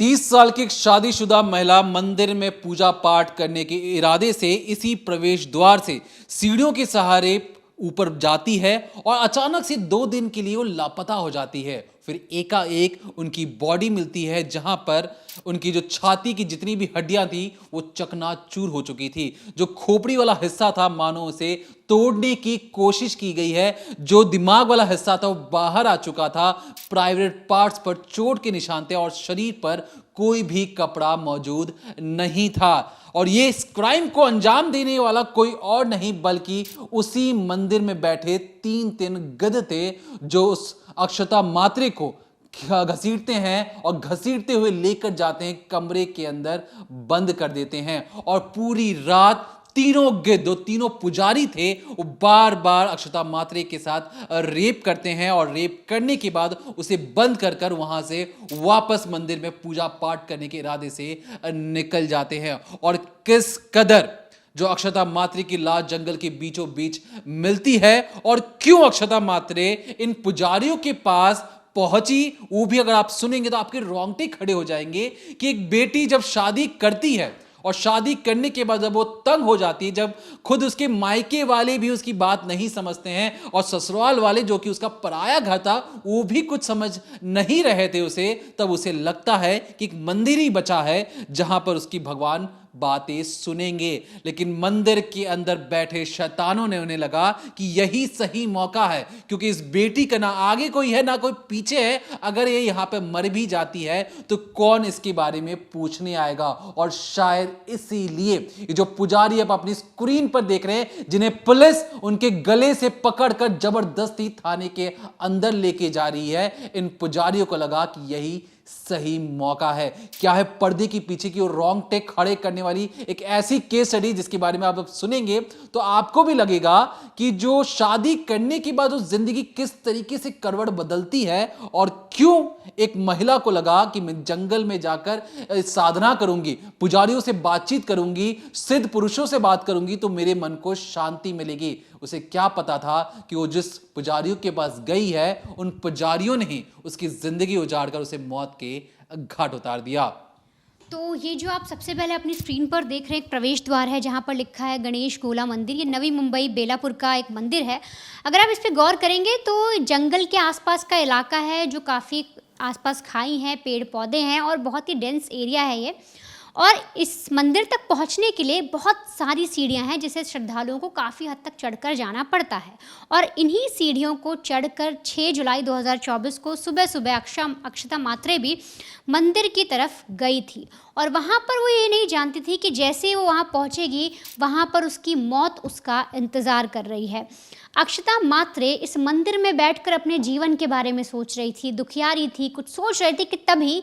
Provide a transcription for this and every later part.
30 साल की एक शादीशुदा महिला मंदिर में पूजा पाठ करने के इरादे से इसी प्रवेश द्वार से सीढ़ियों के सहारे ऊपर जाती है और अचानक से 2 दिन के लिए वो लापता हो जाती है। फिर एकाएक उनकी बॉडी मिलती है जहां पर उनकी जो छाती की जितनी भी हड्डियां थी वो चकनाचूर हो चुकी थी। जो खोपड़ी वाला हिस्सा था मानो उसे तोड़ने की कोशिश की गई है। जो दिमाग वाला हिस्सा था वो बाहर आ चुका था। प्राइवेट पार्ट्स पर चोट के निशान थे और शरीर पर कोई भी कपड़ा मौजूद नहीं था। और ये इस क्राइम को अंजाम देने वाला कोई और नहीं बल्कि उसी मंदिर में बैठे 3 गध थे जो उस अक्षता मात्रे को घसीटते हैं और घसीटते हुए लेकर जाते हैं, कमरे के अंदर बंद कर देते हैं। और पूरी रात तीनों गिद्ध, जो तीनों पुजारी थे, वो बार बार अक्षता मात्रे के साथ रेप करते हैं और रेप करने के बाद उसे बंद कर कर वहां से वापस मंदिर में पूजा पाठ करने के इरादे से निकल जाते हैं। और किस कदर जो अक्षता मात्रे की लाश जंगल के बीचों बीच मिलती है और क्यों अक्षता मात्रे इन पुजारियों के पास पहुंची, वो भी अगर आप सुनेंगे तो आपके रोंगटे खड़े हो जाएंगे कि एक बेटी जब शादी करती है और शादी करने के बाद जब वो तंग हो जाती है, जब खुद उसके मायके वाले भी उसकी बात नहीं समझते हैं और ससुराल वाले जो कि उसका पराया घर था वो भी कुछ समझ नहीं रहे थे उसे, तब उसे लगता है कि एक मंदिर ही बचा है जहां पर उसकी भगवान बातें सुनेंगे। लेकिन मंदिर के अंदर बैठे शैतानों ने उन्हें लगा कि यही सही मौका है, क्योंकि इस बेटी का ना आगे कोई है ना कोई पीछे है। अगर ये यहां पे मर भी जाती है तो कौन इसके बारे में पूछने आएगा। और शायद इसीलिए ये जो पुजारी अब अपनी स्क्रीन पर देख रहे हैं, जिन्हें पुलिस उनके गले से पकड़कर जबरदस्ती थाने के अंदर लेके जा रही है, इन पुजारियों को लगा कि यही सही मौका है। क्या है पर्दे के पीछे की और रोंगटे खड़े करने वाली एक ऐसी केस स्टडी जिसके बारे में आप सुनेंगे तो आपको भी लगेगा कि जो शादी करने के बाद उस जिंदगी किस तरीके से करवट बदलती है और क्यों एक महिला को लगा कि मैं जंगल में जाकर साधना करूंगी, पुजारियों से बातचीत करूंगी, सिद्ध पुरुषों से बात करूंगी तो मेरे मन को शांति मिलेगी। उसे क्या पता था कि वो जिस पुजारियों के पास गई है उन पुजारियों ने ही उसकी जिंदगी उजाड़कर उसे मौत के घाट उतार दिया। तो ये जो आप सबसे पहले अपनी स्क्रीन पर देख रहे हैं एक प्रवेश द्वार है जहाँ पर लिखा है गणेश गोला मंदिर। ये नवी मुंबई बेलापुर का एक मंदिर है। अगर आप इस पर गौर करेंगे तो जंगल के आसपास का इलाका है, जो काफ़ी आसपास खाई हैं, पेड़ पौधे हैं और बहुत ही डेंस एरिया है ये। और इस मंदिर तक पहुंचने के लिए बहुत सारी सीढ़ियां हैं जिसे श्रद्धालुओं को काफ़ी हद तक चढ़कर जाना पड़ता है। और इन्हीं सीढ़ियों को चढ़कर 6 जुलाई 2024 को सुबह सुबह अक्षता मात्रे भी मंदिर की तरफ गई थी। और वहाँ पर वो ये नहीं जानती थी कि जैसे ही वो वहाँ पहुँचेगी वहाँ पर उसकी मौत उसका इंतज़ार कर रही है। अक्षता मात्रे इस मंदिर में बैठकर अपने जीवन के बारे में सोच रही थी, दुखियारी थी, कुछ सोच रही थी कि तभी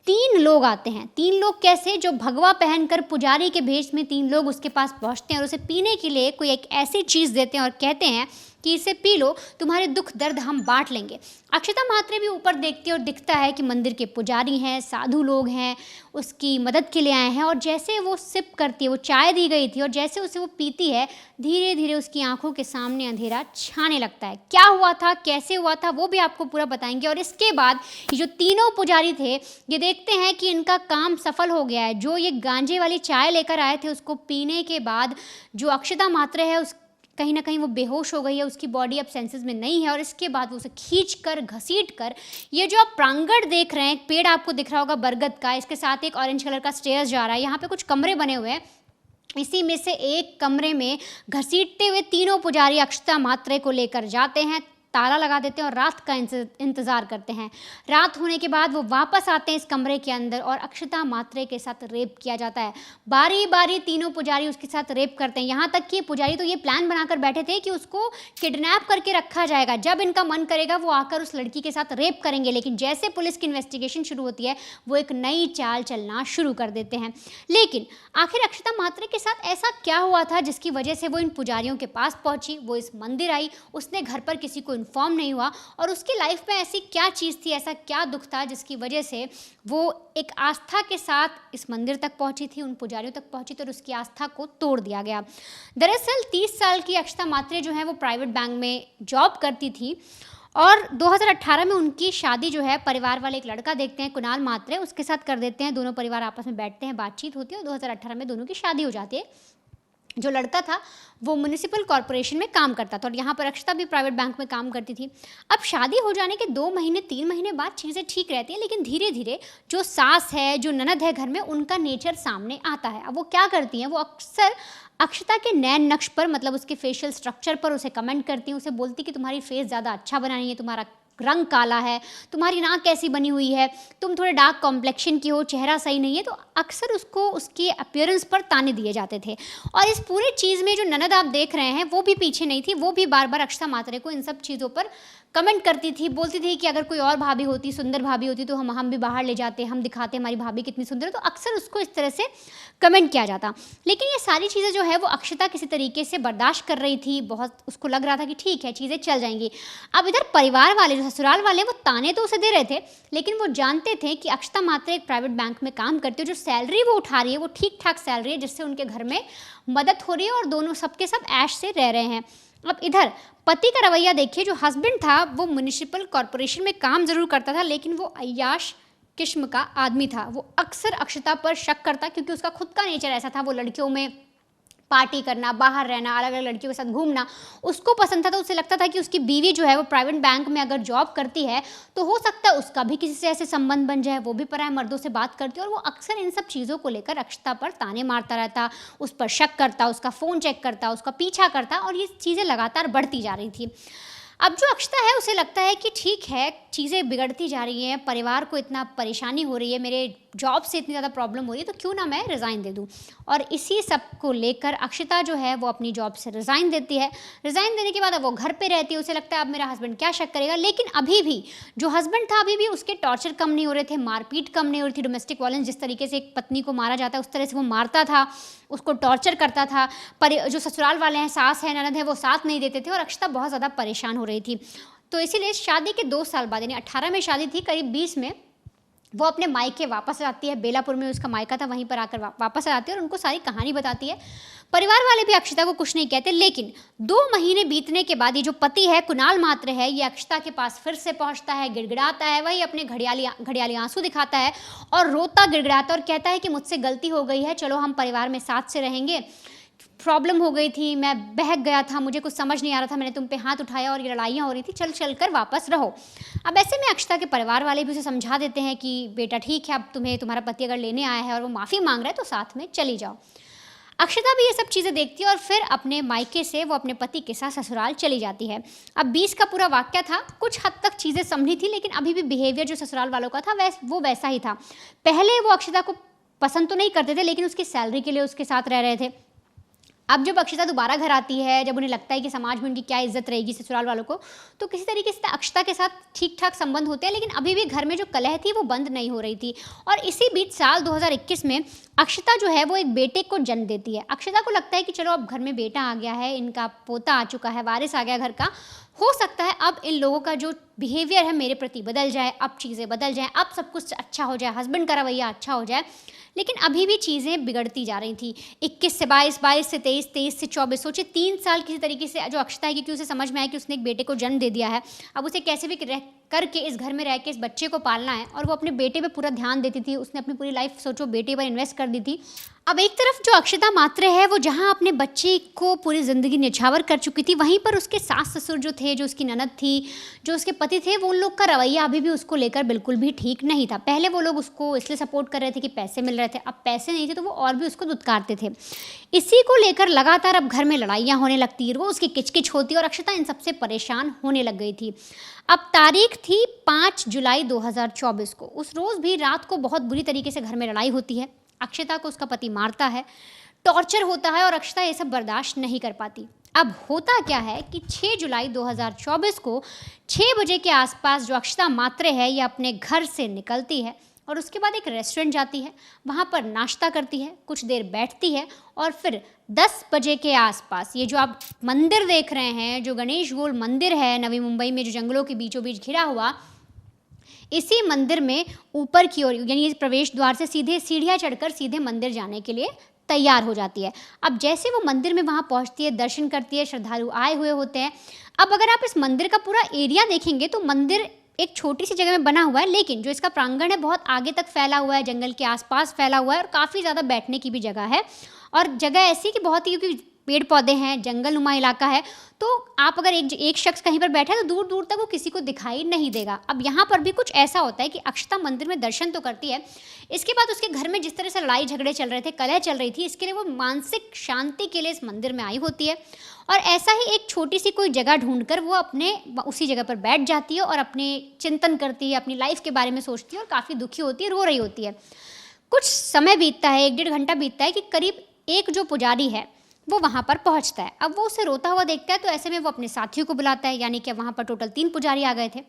3 लोग आते हैं। 3 लोग कैसे? जो भगवा पहनकर पुजारी के भेष में 3 लोग उसके पास पहुंचते हैं और उसे पीने के लिए कोई एक ऐसी चीज़ देते हैं और कहते हैं कि इसे पी लो, तुम्हारे दुख दर्द हम बांट लेंगे। अक्षता मात्रे भी ऊपर देखती है और दिखता है कि मंदिर के पुजारी हैं, साधु लोग हैं, उसकी मदद के लिए आए हैं। और जैसे वो सिप करती है, वो चाय दी गई थी और जैसे उसे वो पीती है, धीरे धीरे उसकी आंखों के सामने अंधेरा छाने लगता है। क्या हुआ था, कैसे हुआ था, वो भी आपको पूरा बताएंगे। और इसके बाद ये जो तीनों पुजारी थे ये देखते हैं कि इनका काम सफल हो गया है। जो ये गांजे वाली चाय लेकर आए थे उसको पीने के बाद जो अक्षता मात्रे है उस कहीं ना कहीं वो बेहोश हो गई है, उसकी बॉडी अब सेंसेस में नहीं है। और इसके बाद वो उसे खींच कर घसीट कर, ये जो आप प्रांगण देख रहे हैं, एक पेड़ आपको दिख रहा होगा बरगद का, इसके साथ एक ऑरेंज कलर का स्टेयर्स जा रहा है। यहाँ पे कुछ कमरे बने हुए हैं, इसी में से एक कमरे में घसीटते हुए तीनों पुजारी अक्षता मात्रे को लेकर जाते हैं, ताला लगा देते हैं और रात का इंतज़ार करते हैं। रात होने के बाद वो वापस आते हैं इस कमरे के अंदर और अक्षता मात्रे के साथ रेप किया जाता है। बारी बारी तीनों पुजारी उसके साथ रेप करते हैं। यहाँ तक कि पुजारी तो ये प्लान बनाकर बैठे थे कि उसको किडनैप करके रखा जाएगा, जब इनका मन करेगा वो आकर उस लड़की के साथ रेप करेंगे। लेकिन जैसे पुलिस की इन्वेस्टिगेशन शुरू होती है वो एक नई चाल चलना शुरू कर देते हैं। लेकिन आखिर अक्षता मात्रे के साथ ऐसा क्या हुआ था जिसकी वजह से वो इन पुजारियों के पास पहुंची, वो इस मंदिर आई, उसने घर पर किसी को इन्फॉर्म नहीं हुआ और उसकी लाइफ में ऐसी क्या चीज़ थी, ऐसा क्या दुख था जिसकी वजह से वो एक आस्था के साथ इस मंदिर तक पहुंची थी, उन पुजारियों तक पहुंची थी और उसकी आस्था को तोड़ दिया गया। दरअसल 30 साल की अक्षता मात्रे जो है वो प्राइवेट बैंक में जॉब करती थी और 2018 में उनकी शादी जो है परिवार वाले एक लड़का देखते हैं, कुणाल मात्रे, उसके साथ कर देते हैं। दोनों परिवार आपस में बैठते हैं, बातचीत होती है और 2018 में दोनों की शादी हो जाती है। जो लड़का था वो म्युनिसिपल कॉर्पोरेशन में काम करता था और यहाँ पर अक्षता भी प्राइवेट बैंक में काम करती थी। अब शादी हो जाने के 2 महीने 3 महीने बाद चीज़ें ठीक रहती हैं, लेकिन धीरे धीरे जो सास है, जो ननद है घर में, उनका नेचर सामने आता है। अब वो क्या करती हैं, वो अक्सर अक्षता के नैन नक्श पर, मतलब उसके फेशियल स्ट्रक्चर पर उसे कमेंट करती हैं, उसे बोलती कि तुम्हारी फेस ज़्यादा अच्छा बना नहीं है, तुम्हारा रंग काला है, तुम्हारी नाक कैसी बनी हुई है, तुम थोड़े डार्क कॉम्प्लेक्शन की हो, चेहरा सही नहीं है। तो अक्सर उसको उसकी अपीयरेंस पर ताने दिए जाते थे। और इस पूरे चीज़ में जो ननद आप देख रहे हैं वो भी पीछे नहीं थी, वो भी बार बार अक्षता मात्रे को इन सब चीज़ों पर कमेंट करती थी, बोलती थी कि अगर कोई और भाभी होती, सुंदर भाभी होती, तो हम भी बाहर ले जाते, हम दिखाते हमारी भाभी कितनी सुंदर है। तो अक्सर उसको इस तरह से कमेंट किया जाता। लेकिन ये सारी चीज़ें जो है वो अक्षता किसी तरीके से बर्दाश्त कर रही थी, बहुत उसको लग रहा था कि ठीक है, चीज़ें चल जाएंगी। अब इधर परिवार वाले, जो ससुराल वाले, वो ताने तो उसे दे रहे थे, लेकिन वो जानते थे कि अक्षता मात्रे एक प्राइवेट बैंक में काम करती है, जो सैलरी वो उठा रही है वो ठीक ठाक सैलरी है, जिससे उनके घर में मदद हो रही है और दोनों सबके सब ऐश से रह रहे हैं। अब इधर पति का रवैया देखिए। जो हस्बैंड था वो म्युनिसिपल कॉर्पोरेशन में काम जरूर करता था, लेकिन वो अय्याश किस्म का आदमी था। वो अक्सर अक्षता पर शक करता, क्योंकि उसका खुद का नेचर ऐसा था। वो लड़कियों में पार्टी करना, बाहर रहना, अलग अलग लड़कियों के साथ घूमना उसको पसंद था। तो उसे लगता था कि उसकी बीवी जो है वो प्राइवेट बैंक में अगर जॉब करती है तो हो सकता है उसका भी किसी से ऐसे संबंध बन जाए, वो भी पराये मर्दों से बात करती है। और वो अक्सर इन सब चीज़ों को लेकर अक्षता पर ताने मारता रहता, उस पर शक करता, उसका फ़ोन चेक करता, उसका पीछा करता, और ये चीज़ें लगातार बढ़ती जा रही थी। अब जो अक्षता है उसे लगता है कि ठीक है, चीज़ें बिगड़ती जा रही हैं, परिवार को इतना परेशानी हो रही है, मेरे जॉब से इतनी ज़्यादा प्रॉब्लम हो रही है, तो क्यों ना मैं रिज़ाइन दे दूँ। और इसी सब को लेकर अक्षता जो है वो अपनी जॉब से रिज़ाइन देती है। रिज़ाइन देने के बाद अब वो घर पे रहती है। उसे लगता है अब मेरा हस्बैंड क्या शक करेगा। लेकिन अभी भी जो हस्बैंड था, अभी भी उसके टॉर्चर कम नहीं हो रहे थे, मारपीट कम नहीं हो रही थी। डोमेस्टिक वायलेंस, जिस तरीके से एक पत्नी को मारा जाता है उस तरह से वो मारता था, उसको टॉर्चर करता था। पर जो ससुराल वाले हैं, सास है, ननद है, वो साथ नहीं देते थे और अक्षता बहुत ज़्यादा परेशान हो रही थी। तो इसीलिए शादी के 2 साल बाद, यानी 18 में शादी थी, करीब 20 में वो अपने मायके वापस आती है। बेलापुर में उसका मायका था, वहीं पर आकर वापस आ जाती है और उनको सारी कहानी बताती है। परिवार वाले भी अक्षता को कुछ नहीं कहते। लेकिन 2 महीने बीतने के बाद ये जो पति है, कुणाल मात्रे है, ये अक्षता के पास फिर से पहुंचता है, गिड़गिड़ाता है, वही अपने घड़ियाली आंसू दिखाता है और रोता गिड़गिड़ाता और कहता है कि मुझसे गलती हो गई है, चलो हम परिवार में साथ से रहेंगे, प्रॉब्लम हो गई थी, मैं बहक गया था, मुझे कुछ समझ नहीं आ रहा था, मैंने तुम पे हाथ उठाया और ये लड़ाइयाँ हो रही थी, चल चल कर वापस रहो। अब ऐसे में अक्षता के परिवार वाले भी उसे समझा देते हैं कि बेटा ठीक है, अब तुम्हें तुम्हारा पति अगर लेने आया है और वो माफ़ी मांग रहा है तो साथ में चली जाओ। अक्षता भी ये सब चीज़ें देखती है और फिर अपने मायके से वो अपने पति के साथ ससुराल चली जाती है। अब 20 का पूरा वाक्य था, कुछ हद तक चीज़ें संभली थी, लेकिन अभी भी बिहेवियर जो ससुराल वालों का था वो वैसा ही था। पहले वो अक्षता को पसंद तो नहीं करते थे, लेकिन उसकी सैलरी के लिए उसके साथ रह रहे थे। अब जब अक्षता दोबारा घर आती है, जब उन्हें लगता है कि समाज में उनकी क्या इज्जत रहेगी ससुराल वालों को, तो किसी तरीके से अक्षता के साथ ठीक ठाक संबंध होते हैं, लेकिन अभी भी घर में जो कलह थी वो बंद नहीं हो रही थी। और इसी बीच साल 2021 में अक्षता जो है वो एक बेटे को जन्म देती है। अक्षता को लगता है कि चलो अब घर में बेटा आ गया है, इनका पोता आ चुका है, वारिस आ गया घर का, हो सकता है अब इन लोगों का जो बिहेवियर है मेरे प्रति बदल जाए, अब चीज़ें बदल जाएँ, अब सब कुछ अच्छा हो जाए, हस्बैंड का रवैया अच्छा हो जाए। लेकिन अभी भी चीज़ें बिगड़ती जा रही थी। 21 से 22, 22 से 23, 23 से 24, सोचिए 3 साल किसी तरीके से जो अक्षता है, क्योंकि उसे समझ में आया कि उसने एक बेटे को जन्म दे दिया है, अब उसे कैसे भी करके इस घर में रह के इस बच्चे को पालना है, और वो अपने बेटे पे पूरा ध्यान देती थी। उसने अपनी पूरी लाइफ सोचो बेटे पर इन्वेस्ट कर दी थी। अब एक तरफ जो अक्षता मात्रे है वो जहाँ अपने बच्चे को पूरी ज़िंदगी न्यौछावर कर चुकी थी, वहीं पर उसके सास ससुर जो थे, जो उसकी ननद थी, जो उसके पति थे, वो उन लोग का रवैया अभी भी उसको लेकर बिल्कुल भी ठीक नहीं था। पहले वो लोग उसको इसलिए सपोर्ट कर रहे थे कि पैसे मिल रहे थे, अब पैसे नहीं थे तो वो और भी उसको दुत्कारते थे। इसी को लेकर लगातार अब घर में लड़ाइयाँ होने लगती है, वो उसकी किचकिच होती और अक्षता इन सबसे परेशान होने लग गई थी। अब तारीख थी 5 जुलाई 2024 को। उस रोज़ भी रात को बहुत बुरी तरीके से घर में लड़ाई होती है। अक्षता को उसका पति मारता है, टॉर्चर होता है और अक्षता ये सब बर्दाश्त नहीं कर पाती। अब होता क्या है कि 6 जुलाई 2024 को 6 बजे के आसपास जो अक्षता मात्रे है ये अपने घर से निकलती है और उसके बाद एक रेस्टोरेंट जाती है, वहाँ पर नाश्ता करती है, कुछ देर बैठती है और फिर 10 बजे के आसपास ये जो आप मंदिर देख रहे हैं, जो गणेश गोल मंदिर है नवी मुंबई में, जो जंगलों के बीचों बीच घिरा हुआ, इसी मंदिर में ऊपर की ओर, यानी इस प्रवेश द्वार से सीधे सीढ़ियाँ चढ़कर सीधे मंदिर जाने के लिए तैयार हो जाती है। अब जैसे वो मंदिर में वहाँ पहुँचती है, दर्शन करती है, श्रद्धालु आए हुए होते हैं। अब अगर आप इस मंदिर का पूरा एरिया देखेंगे तो मंदिर एक छोटी सी जगह में बना हुआ है, लेकिन जो इसका प्रांगण है बहुत आगे तक फैला हुआ है, जंगल के आसपास फैला हुआ है और काफ़ी ज़्यादा बैठने की भी जगह है। और जगह ऐसी कि बहुत ही, क्योंकि पेड़ पौधे हैं, जंगलनुमा इलाका है, तो आप अगर एक शख्स कहीं पर बैठा है तो दूर दूर तक वो किसी को दिखाई नहीं देगा। अब यहाँ पर भी कुछ ऐसा होता है कि अक्षता मंदिर में दर्शन तो करती है, इसके बाद उसके घर में जिस तरह से लड़ाई झगड़े चल रहे थे, कलह चल रही थी, इसके लिए वो मानसिक शांति के लिए इस मंदिर में आई होती है और ऐसा ही एक छोटी सी कोई जगह ढूंढकर वो अपने उसी जगह पर बैठ जाती है और अपने चिंतन करती है, अपनी लाइफ के बारे में सोचती है और काफ़ी दुखी होती है, रो रही होती है। कुछ समय बीतता है, 1 डेढ़ घंटा बीतता है कि करीब एक जो पुजारी है वो वहाँ पर पहुँचता है। अब वो उसे रोता हुआ देखता है तो ऐसे में वो अपने साथियों को बुलाता है, यानी कि वहाँ पर टोटल 3 पुजारी आ गए थे।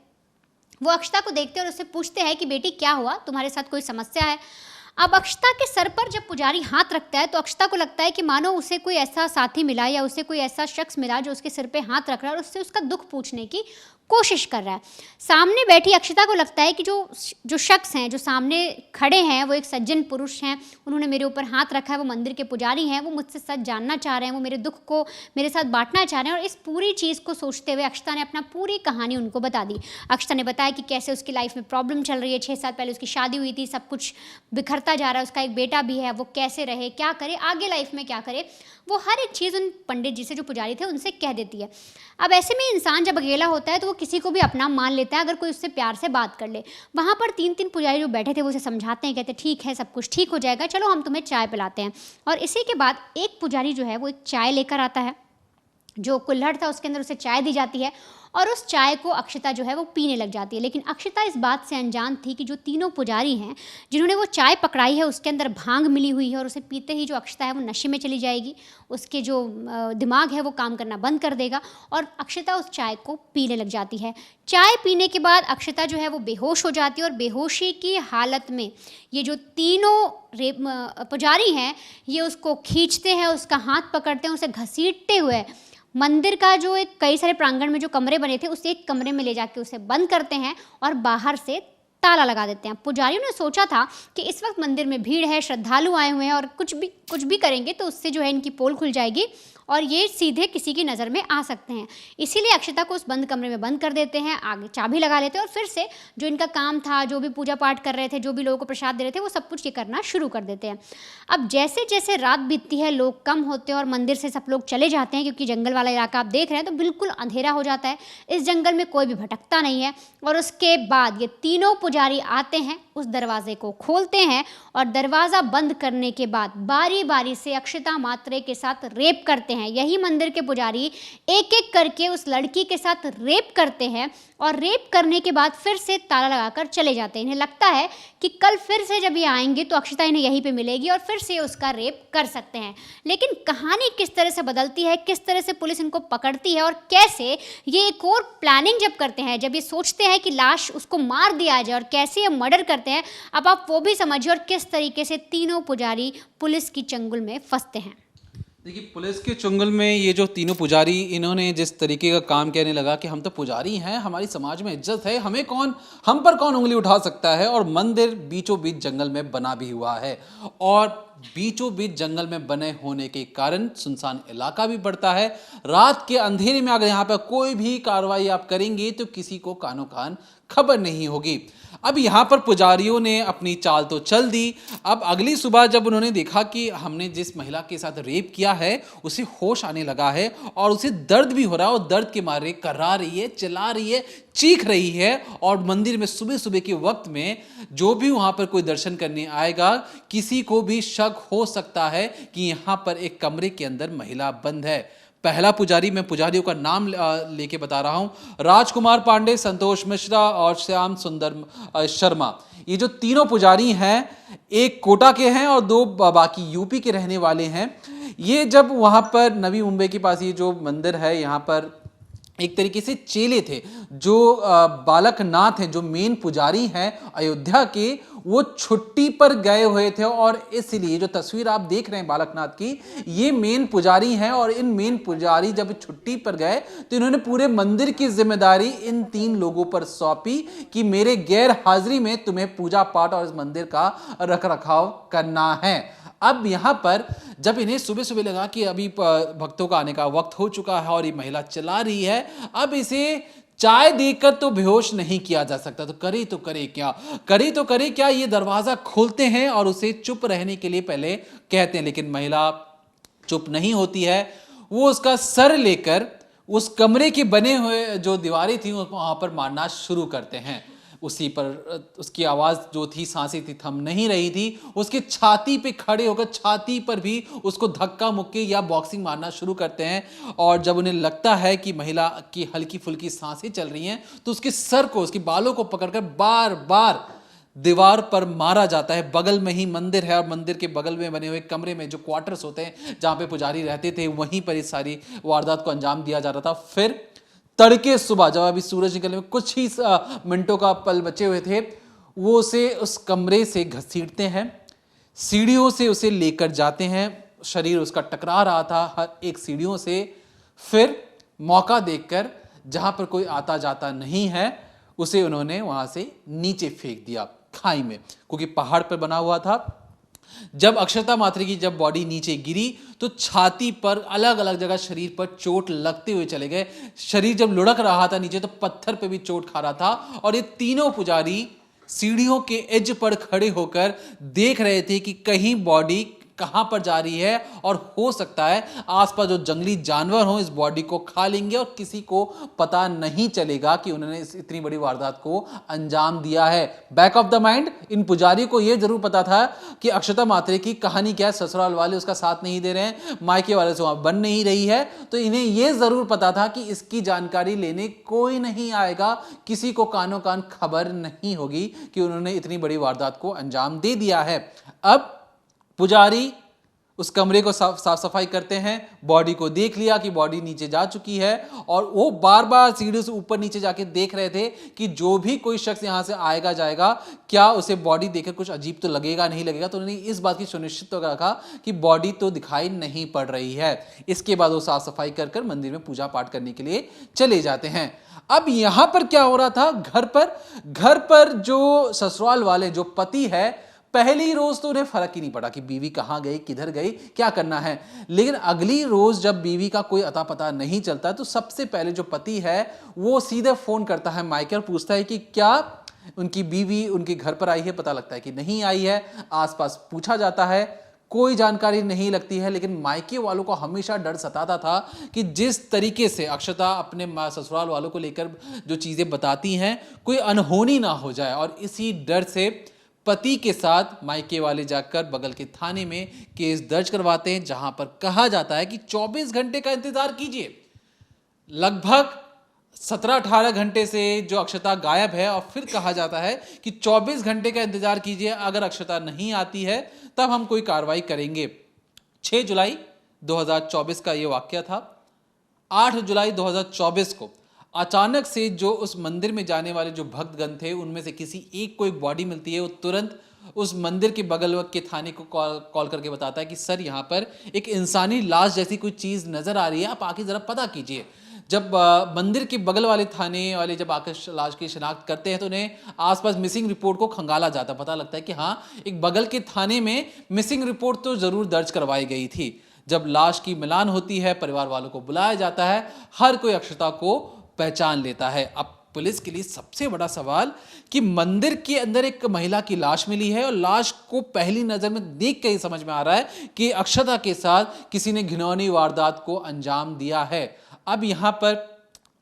वो अक्षता को देखते हैं और उससे पूछते हैं कि बेटी क्या हुआ, तुम्हारे साथ कोई समस्या है? अब अक्षता के सर पर जब पुजारी हाथ रखता है तो अक्षता को लगता है कि मानो उसे कोई ऐसा साथी मिला या उसे कोई ऐसा शख्स मिला जो उसके सिर पे हाथ रख रहा है और उससे उसका दुख पूछने की कोशिश कर रहा है। सामने बैठी अक्षता को लगता है कि जो शख्स हैं, जो सामने खड़े हैं, वो एक सज्जन पुरुष हैं, उन्होंने मेरे ऊपर हाथ रखा है, वो मंदिर के पुजारी हैं, वो मुझसे सच जानना चाह रहे हैं, वो मेरे दुख को मेरे साथ बांटना चाह रहे हैं। और इस पूरी चीज़ को सोचते हुए अक्षता ने अपना पूरी कहानी उनको बता दी। अक्षता ने बताया कि कैसे उसकी लाइफ में प्रॉब्लम चल रही है, 6 साल पहले उसकी शादी हुई थी, सब कुछ बिखरता जा रहा है, उसका एक बेटा भी है, वो कैसे रहे, क्या करे, आगे लाइफ में क्या करे, वो हर एक चीज़ उन पंडित जी से, जो पुजारी थे, उनसे कह देती है। अब ऐसे में इंसान जब अकेला होता है तो वो किसी को भी अपना मान लेता है, अगर कोई उससे प्यार से बात कर ले। वहाँ पर 3 पुजारी जो बैठे थे वो उसे समझाते हैं, कहते हैं ठीक है, सब कुछ ठीक हो जाएगा, चलो हम तुम्हें चाय पिलाते हैं। और इसी के बाद एक पुजारी जो है वो एक चाय लेकर आता है, जो कुल्हड़ था उसके अंदर उसे चाय दी जाती है और उस चाय को अक्षता जो है वो पीने लग जाती है। लेकिन अक्षता इस बात से अनजान थी कि जो 3 पुजारी हैं जिन्होंने वो चाय पकड़ाई है उसके अंदर भांग मिली हुई है और उसे पीते ही जो अक्षता है वो नशे में चली जाएगी, उसके जो दिमाग है वो काम करना बंद कर देगा और अक्षता उस चाय को पीने लग जाती है। चाय पीने के बाद अक्षता जो है वो बेहोश हो जाती है और बेहोशी की हालत में ये जो 3 पुजारी हैं ये उसको खींचते हैं, उसका हाथ पकड़ते हैं, उसे घसीटते हुए मंदिर का जो एक कई सारे प्रांगण में जो कमरे बने थे उस एक कमरे में ले जाके उसे बंद करते हैं और बाहर से ताला लगा देते हैं। पुजारियों ने सोचा था कि इस वक्त मंदिर में भीड़ है, श्रद्धालु आए हुए हैं और कुछ भी करेंगे तो उससे जो है इनकी पोल खुल जाएगी और ये सीधे किसी की नज़र में आ सकते हैं। इसीलिए अक्षता को उस बंद कमरे में बंद कर देते हैं, आगे चाबी लगा लेते हैं और फिर से जो इनका काम था, जो भी पूजा पाठ कर रहे थे, जो भी लोगों को प्रसाद दे रहे थे, वो सब कुछ ये करना शुरू कर देते हैं। अब जैसे जैसे रात बीतती है, लोग कम होते हैं और मंदिर से सब लोग चले जाते हैं, क्योंकि जंगल वाला इलाका आप देख रहे हैं तो बिल्कुल अंधेरा हो जाता है, इस जंगल में कोई भी भटकता नहीं है। और उसके बाद ये 3 पुजारी आते हैं, उस दरवाजे को खोलते हैं और दरवाज़ा बंद करने के बाद बारी बारी से अक्षता मात्रे के साथ रेप करते हैं। यही मंदिर के पुजारी एक एक करके उस लड़की के साथ रेप करते हैं और रेप करने के बाद फिर से ताला लगाकर चले जाते हैं। इन्हें लगता है कि कल फिर से जब ये आएंगे तो अक्षता इन्हें यहीं पे मिलेगी और फिर से उसका रेप कर सकते हैं। लेकिन कहानी किस तरह से बदलती है, किस तरह से पुलिस इनको पकड़ती है और कैसे ये एक और प्लानिंग जब करते हैं, जब ये सोचते हैं कि लाश उसको मार दिया जाए और कैसे ये मर्डर करते हैं, अब आप वो भी समझिए और किस तरीके से 3 पुजारी पुलिस की चंगुल में फंसते हैं। देखिए, पुलिस के चुंगल में ये जो 3 पुजारी, इन्होंने जिस तरीके का काम कहने लगा कि हम तो पुजारी हैं, हमारी समाज में इज्जत है, हम पर कौन उंगली उठा सकता है। और मंदिर बीचों बीच जंगल में बना भी हुआ है और बीचों बीच जंगल में बने होने के कारण सुनसान इलाका भी पड़ता है। रात के अंधेरे में अगर यहाँ पर कोई भी कार्रवाई आप करेंगे तो किसी को कानो कान खबर नहीं होगी। अब यहाँ पर पुजारियों ने अपनी चाल तो चल दी। अब अगली सुबह जब उन्होंने देखा कि हमने जिस महिला के साथ रेप किया है उसे होश आने लगा है और उसे दर्द भी हो रहा है और दर्द के मारे कर्रा रही है, चिल्ला रही है, चीख रही है। और मंदिर में सुबह सुबह के वक्त में जो भी वहाँ पर कोई दर्शन करने आएगा, किसी को भी शक हो सकता है कि यहाँ पर एक कमरे के अंदर महिला बंद है। पहला पुजारी, मैं पुजारियों का नाम लेके बता रहा हूँ, राजकुमार पांडे, संतोष मिश्रा और श्याम सुंदर शर्मा। ये जो 3 पुजारी हैं, एक कोटा के हैं और 2 बाकी यूपी के रहने वाले हैं। ये जब वहाँ पर नवी मुंबई के पास ये जो मंदिर है, यहाँ पर एक तरीके से चेले थे। जो बालकनाथ हैं, जो मेन पुजारी हैं अयोध्या के, वो छुट्टी पर गए हुए थे और इसलिए जो तस्वीर आप देख रहे हैं बालकनाथ की, ये मेन पुजारी हैं। और इन मेन पुजारी जब छुट्टी पर गए तो इन्होंने पूरे मंदिर की जिम्मेदारी इन 3 लोगों पर सौंपी कि मेरे गैर हाजिरी में तुम्हें पूजा पाठ और इस मंदिर का रख रखाव करना है। अब यहाँ पर जब इन्हें सुबह सुबह लगा कि अभी भक्तों का आने का वक्त हो चुका है और ये महिला चला रही है, अब इसे चाय देकर तो बेहोश नहीं किया जा सकता, तो करे तो करे क्या, ये दरवाजा खोलते हैं और उसे चुप रहने के लिए पहले कहते हैं, लेकिन महिला चुप नहीं होती है। वो उसका सर लेकर उस कमरे के बने हुए जो दीवारें थी वहां पर मारना शुरू करते हैं। उसी पर उसकी आवाज जो थी, सांसें थी, थम नहीं रही थी। उसके छाती पे खड़े होकर छाती पर भी उसको धक्का मुक्के या बॉक्सिंग मारना शुरू करते हैं। और जब उन्हें लगता है कि महिला की हल्की फुल्की सांसें चल रही हैं, तो उसके सर को, उसके बालों को पकड़कर बार बार दीवार पर मारा जाता है। बगल में ही मंदिर है और मंदिर के बगल में बने हुए कमरे में जो क्वार्टर्स होते हैं जहां पे पुजारी रहते थे, वहीं पर इस सारी वारदात को अंजाम दिया जा रहा था। फिर तड़के सुबह जब अभी सूरज निकलने में कुछ ही मिनटों का पल बचे हुए थे, वो उसे उस कमरे से घसीटते हैं, सीढ़ियों से उसे लेकर जाते हैं। शरीर उसका टकरा रहा था हर एक सीढ़ियों से। फिर मौका देखकर जहां पर कोई आता जाता नहीं है, उसे उन्होंने वहां से नीचे फेंक दिया खाई में, क्योंकि पहाड़ पर बना हुआ था। जब अक्षता मात्रे की जब बॉडी नीचे गिरी तो छाती पर अलग अलग जगह शरीर पर चोट लगते हुए चले गए। शरीर जब लुढ़क रहा था नीचे तो पत्थर पे भी चोट खा रहा था। और ये तीनों पुजारी सीढ़ियों के एज पर खड़े होकर देख रहे थे कि कहीं बॉडी कहां पर जा रही है, और हो सकता है आसपास जो जंगली जानवर हो इस बॉडी को खा लेंगे और किसी को पता नहीं चलेगा कि उन्होंने इस इतनी बड़ी वारदात को अंजाम दिया है। Back of the mind in पुजारी को यह जरूर पता था कि अक्षता मात्रे की कहानी क्या है, ससुराल वाले उसका साथ नहीं दे रहे हैं, मायके वाले से वहां बन नहीं रही है, तो इन्हें यह जरूर पता था कि इसकी जानकारी लेने कोई नहीं आएगा, किसी को कानो कान खबर नहीं होगी कि उन्होंने इतनी बड़ी वारदात को अंजाम दे दिया है। अब पुजारी उस कमरे को साफ सफाई करते हैं, बॉडी को देख लिया कि बॉडी नीचे जा चुकी है, और वो बार बार सीढ़ियों से ऊपर नीचे जाके देख रहे थे कि जो भी कोई शख्स यहां से आएगा जाएगा, क्या उसे बॉडी देखकर कुछ अजीब तो लगेगा नहीं लगेगा। तो उन्होंने इस बात की सुनिश्चित रखा कि बॉडी तो दिखाई नहीं पड़ रही है। इसके बाद वो साफ सफाई कर मंदिर में पूजा पाठ करने के लिए चले जाते हैं। अब यहां पर क्या हो रहा था, घर पर जो ससुराल वाले जो पति है, पहली रोज तो उन्हें फर्क ही नहीं पड़ा कि बीवी कहां गई, किधर गई, क्या करना है। लेकिन अगली रोज जब बीवी का कोई अता पता नहीं चलता, तो सबसे पहले जो पति है वो सीधे फोन करता है मायके और पूछता है कि क्या उनकी बीवी उनके घर पर आई है। पता लगता है कि नहीं आई है। आसपास पूछा जाता है, कोई जानकारी नहीं लगती है। लेकिन मायके वालों को हमेशा डर सताता था कि जिस तरीके से अक्षता अपने ससुराल वालों को लेकर जो चीजें बताती हैं, कोई अनहोनी ना हो जाए। और इसी डर से पति के साथ मायके वाले जाकर बगल के थाने में केस दर्ज करवाते हैं, जहां पर कहा जाता है कि 24 घंटे का इंतजार कीजिए। लगभग 17-18 घंटे से जो अक्षता गायब है, और फिर कहा जाता है कि 24 घंटे का इंतजार कीजिए, अगर अक्षता नहीं आती है तब हम कोई कार्रवाई करेंगे। 6 जुलाई 2024 का यह वाकया था। 8 जुलाई 2024 को अचानक से जो उस मंदिर में जाने वाले जो भक्तगण थे, उनमें से किसी एक को एक बॉडी मिलती है। वो तुरंत उस मंदिर के बगल के थाने को कॉल करके बताता है कि सर, यहाँ पर एक इंसानी लाश जैसी कोई चीज़ नज़र आ रही है, आप आके ज़रा पता कीजिए। जब मंदिर के बगल वाले थाने वाले जब आकर लाश की शिनाख्त करते हैं, तो उन्हें आसपास मिसिंग रिपोर्ट को खंगाला जाता है। पता लगता है कि हाँ, एक बगल के थाने में मिसिंग रिपोर्ट तो ज़रूर दर्ज करवाई गई थी। जब लाश की मिलान होती है, परिवार वालों को बुलाया जाता है, हर कोई अक्षता को पहचान लेता है। अब पुलिस के लिए सबसे बड़ा सवाल कि मंदिर के अंदर एक महिला की लाश मिली है, और लाश को पहली नजर में देख के ही समझ में आ रहा है कि अक्षता के साथ किसी ने घिनौनी वारदात को अंजाम दिया है। अब यहां पर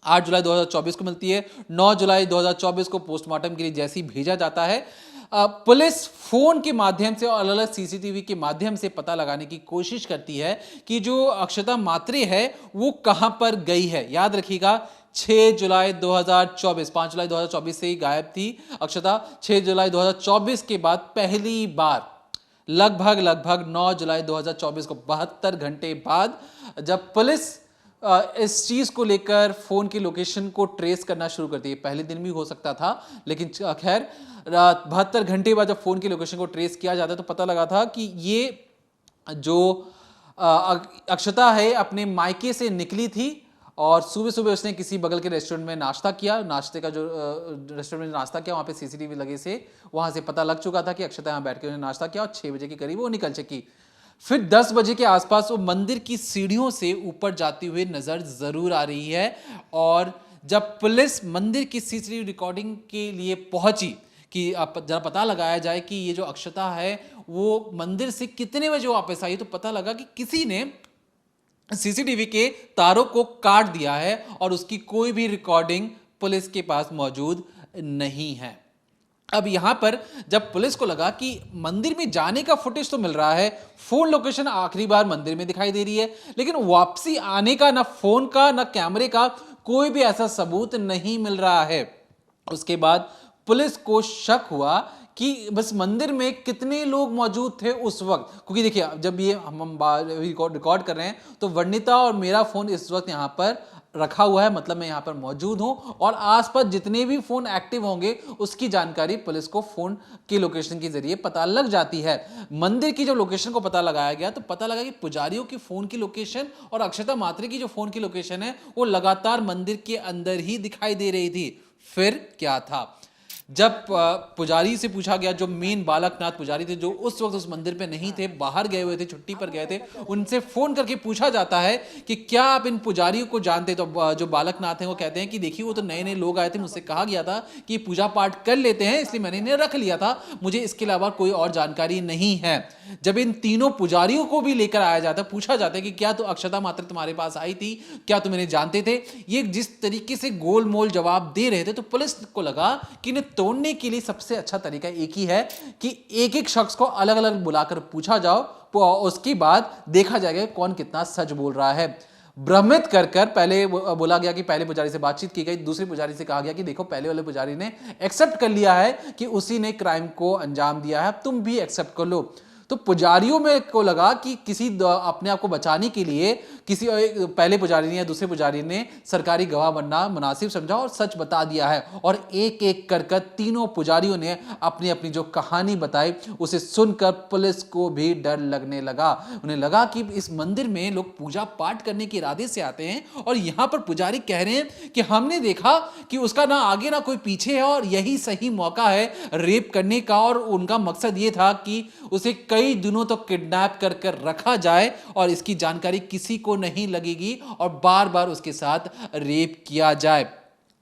8 जुलाई 2024 को मिलती है। 9 जुलाई 2024 को पोस्टमार्टम के लिए जैसे ही भेजा जाता है, पुलिस फोन के माध्यम से और अलग अलग सीसीटीवी के माध्यम से पता लगाने की कोशिश करती है कि जो अक्षता मात्रे है वो कहां पर गई है। याद रखिएगा, 6 जुलाई 2024, 5 जुलाई 2024 से ही गायब थी अक्षता। 6 जुलाई 2024 के बाद पहली बार लगभग 9 जुलाई 2024 को 72 घंटे बाद जब पुलिस इस चीज को लेकर फोन की लोकेशन को ट्रेस करना शुरू करती है। पहले दिन भी हो सकता था, लेकिन खैर 72 घंटे बाद जब फोन की लोकेशन को ट्रेस किया जाता है तो पता लगा था कि ये जो अक्षता है अपने मायके से निकली थी, और सुबह सुबह उसने किसी बगल के रेस्टोरेंट में नाश्ता किया। नाश्ते का जो रेस्टोरेंट में नाश्ता किया, वहाँ पे सीसीटीवी लगे से वहाँ से पता लग चुका था कि अक्षता यहाँ बैठ के उन्होंने नाश्ता किया, और 6 बजे के करीब वो निकल चुकी। फिर 10 बजे के आसपास वो मंदिर की सीढ़ियों से ऊपर जाती हुई नजर जरूर आ रही है। और जब पुलिस मंदिर की सीसीटीवी रिकॉर्डिंग के लिए पहुंची कि आप जरा पता लगाया जाए कि ये जो अक्षता है वो मंदिर से कितने बजे वापस आई, तो पता लगा कि किसी ने सीसीटीवी के तारों को काट दिया है और उसकी कोई भी रिकॉर्डिंग पुलिस के पास मौजूद नहीं है। अब यहां पर जब पुलिस को लगा कि मंदिर में जाने का फुटेज तो मिल रहा है, फोन लोकेशन आखिरी बार मंदिर में दिखाई दे रही है, लेकिन वापसी आने का ना फोन का ना कैमरे का कोई भी ऐसा सबूत नहीं मिल रहा है। उसके बाद पुलिस को शक हुआ कि बस मंदिर में कितने लोग मौजूद थे उस वक्त, क्योंकि देखिए जब ये हम रिकॉर्ड कर रहे हैं तो वर्णिता और मेरा फोन इस वक्त यहाँ पर रखा हुआ है, मतलब मैं यहाँ पर मौजूद हूं और आसपास जितने भी फोन एक्टिव होंगे उसकी जानकारी पुलिस को फोन की लोकेशन के जरिए पता लग जाती है। मंदिर की जब लोकेशन को पता लगाया गया तो पता लगा कि पुजारियों की फोन की लोकेशन और अक्षता मात्रे की जो फोन की लोकेशन है वो लगातार मंदिर के अंदर ही दिखाई दे रही थी। फिर क्या था, जब पुजारी से पूछा गया, जो मेन बालकनाथ पुजारी थे जो उस वक्त उस मंदिर पे नहीं थे, बाहर गए हुए थे, छुट्टी पर गए थे, उनसे फोन करके पूछा जाता है कि क्या आप इन पुजारियों को जानते? तो जो बालकनाथ हैं वो कहते हैं कि देखिए वो तो नए नए लोग आए थे, मुझसे कहा गया था कि पूजा पाठ कर लेते हैं इसलिए मैंने इन्हें रख लिया था, मुझे इसके अलावा कोई और जानकारी नहीं है। जब इन तीनों पुजारियों को भी लेकर आया जाता है, पूछा जाता है कि क्या तो अक्षता मात्र तुम्हारे पास आई थी, क्या तुम इन्हें जानते थे? ये जिस तरीके से गोलमोल जवाब दे रहे थे तो पुलिस को लगा कि इन्हें तोड़ने के लिए सबसे अच्छा तरीका एक ही है कि एक एक शख्स को अलग अलग बुलाकर पूछा जाओ, उसके बाद देखा जाएगा कौन कितना सच बोल रहा है। भ्रमित कर पहले बोला गया कि पहले पुजारी से बातचीत की गई, दूसरे पुजारी से कहा गया कि देखो पहले वाले पुजारी ने एक्सेप्ट कर लिया है कि उसी ने क्राइम को अंजाम दिया है, तुम भी एक्सेप्ट कर लो। तो पुजारियों में को लगा कि किसी अपने आप को बचाने के लिए किसी पहले पुजारी ने या दूसरे पुजारी ने सरकारी गवाह बनना मुनासिब समझा और सच बता दिया है। और एक एक कर तीनों पुजारियों ने अपनी अपनी जो कहानी बताई उसे सुनकर पुलिस को भी डर लगने लगा। उन्हें लगा कि इस मंदिर में लोग पूजा पाठ करने के इरादे से आते हैं और यहां पर पुजारी कह रहे हैं कि हमने देखा कि उसका ना आगे ना कोई पीछे है और यही सही मौका है रेप करने का, और उनका मकसद ये था कि उसे कई दिनों तक किडनैप कर रखा जाए और इसकी जानकारी किसी को नहीं लगेगी और बार बार उसके साथ रेप किया जाए।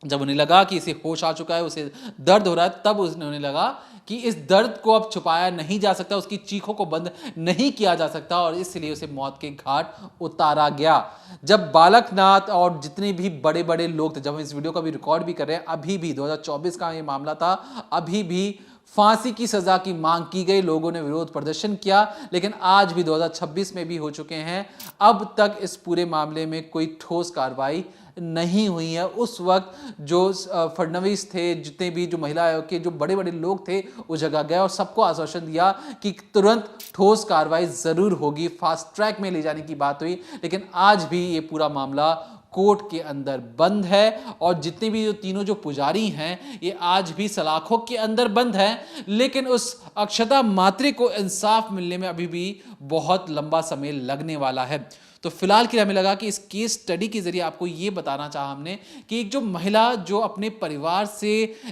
जब उन्हें लगा कि इसे होश आ चुका है, उसे दर्द हो रहा है, तब उन्हें लगा कि इस दर्द को अब छुपाया नहीं जा सकता, उसकी चीखों को बंद नहीं किया जा सकता और इसलिए उसे मौत के घाट उतारा गया। जब बालकनाथ और जितने भी बड़े बड़े लोग थे, जब हम इस वीडियो का भी रिकॉर्ड भी कर रहे हैं, अभी भी 2024 का ये मामला था, अभी भी फांसी की सजा की मांग की गई, लोगों ने विरोध प्रदर्शन किया, लेकिन आज भी 2026 में भी हो चुके हैं, अब तक इस पूरे मामले में कोई ठोस कार्रवाई नहीं हुई है। उस वक्त जो फडणवीस थे, जितने भी जो महिला आयोग के जो बड़े बड़े लोग थे उस जगह गए और सबको आश्वासन दिया कि तुरंत ठोस कार्रवाई जरूर होगी, फास्ट ट्रैक में ले जाने की बात हुई, लेकिन आज भी ये पूरा मामला कोर्ट के अंदर बंद है और जितने भी जो तीनों जो पुजारी हैं ये आज भी सलाखों के अंदर बंद हैं। लेकिन उस अक्षता मात्रे को इंसाफ मिलने में अभी भी बहुत लंबा समय लगने वाला है। तो फिलहाल के लिए हमें लगा कि इस केस स्टडी के जरिए आपको ये बताना चाहा हमने कि एक जो महिला जो अपने परिवार से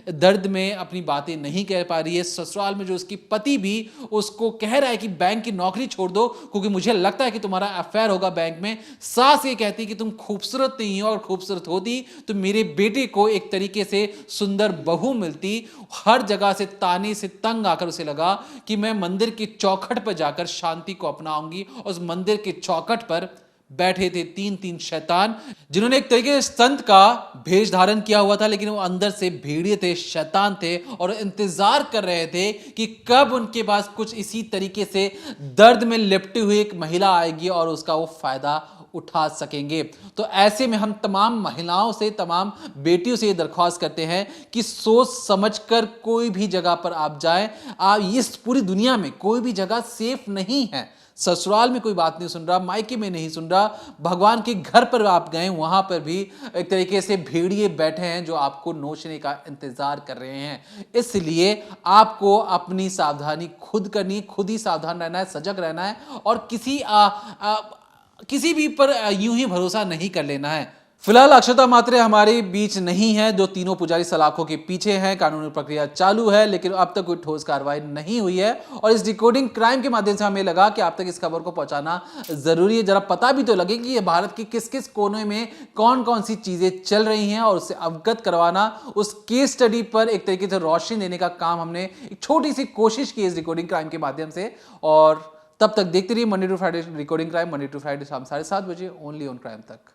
दर्द में अपनी बातें नहीं कह पा रही है, ससुराल में जो उसकी पति भी उसको कह रहा है कि बैंक की नौकरी छोड़ दो क्योंकि मुझे लगता है कि तुम्हारा अफेयर होगा बैंक में, सास ये कहती कि तुम खूबसूरत नहीं हो और खूबसूरत होती तो मेरे बेटे को एक तरीके से सुंदर बहू मिलती। हर जगह से ताने से तंग आकर उसे लगा कि मैं मंदिर के चौखट पर जाकर शांति को अपनाऊंगी। और उस मंदिर के चौखट पर बैठे थे तीन शैतान जिन्होंने एक तरीके से संत का भेष धारण किया हुआ था, लेकिन वो अंदर से भेड़िए थे, शैतान थे और इंतजार कर रहे थे कि कब उनके पास कुछ इसी तरीके से दर्द में लिपटी हुई एक महिला आएगी और उसका वो फायदा उठा सकेंगे। तो ऐसे में हम तमाम महिलाओं से, तमाम बेटियों से ये दरख्वास्त करते हैं कि सोच समझकर कोई भी जगह पर आप जाएं। आप इस पूरी दुनिया में कोई भी जगह सेफ नहीं है। ससुराल में कोई बात नहीं सुन रहा, मायके में नहीं सुन रहा, भगवान के घर पर आप गए वहां पर भी एक तरीके से भेड़िए बैठे हैं जो आपको नोचने का इंतजार कर रहे हैं। इसलिए आपको अपनी सावधानी खुद करनी, खुद ही सावधान रहना है, सजग रहना है और किसी भी पर यूं ही भरोसा नहीं कर लेना है। फिलहाल अक्षता मात्रे हमारे बीच नहीं है, जो तीनों पुजारी सलाखों के पीछे हैं। कानूनी प्रक्रिया चालू है, लेकिन अब तक कोई ठोस कार्रवाई नहीं हुई है। और इस डिकोडिंग क्राइम के माध्यम से हमें लगा कि आप तक इस खबर को पहुंचाना जरूरी है, जरा पता भी तो लगे कि ये भारत के किस किस कोने में कौन कौन सी चीजें चल रही हैं, और उससे अवगत करवाना, उस केस स्टडी पर एक तरीके से रोशनी देने का काम हमने एक छोटी सी कोशिश की इस डिकोडिंग क्राइम के माध्यम से। और तब तक देखते रहिए Monday to Friday recording crime, Monday to Friday शाम 7:30 बजे, ओनली ऑन क्राइम तक।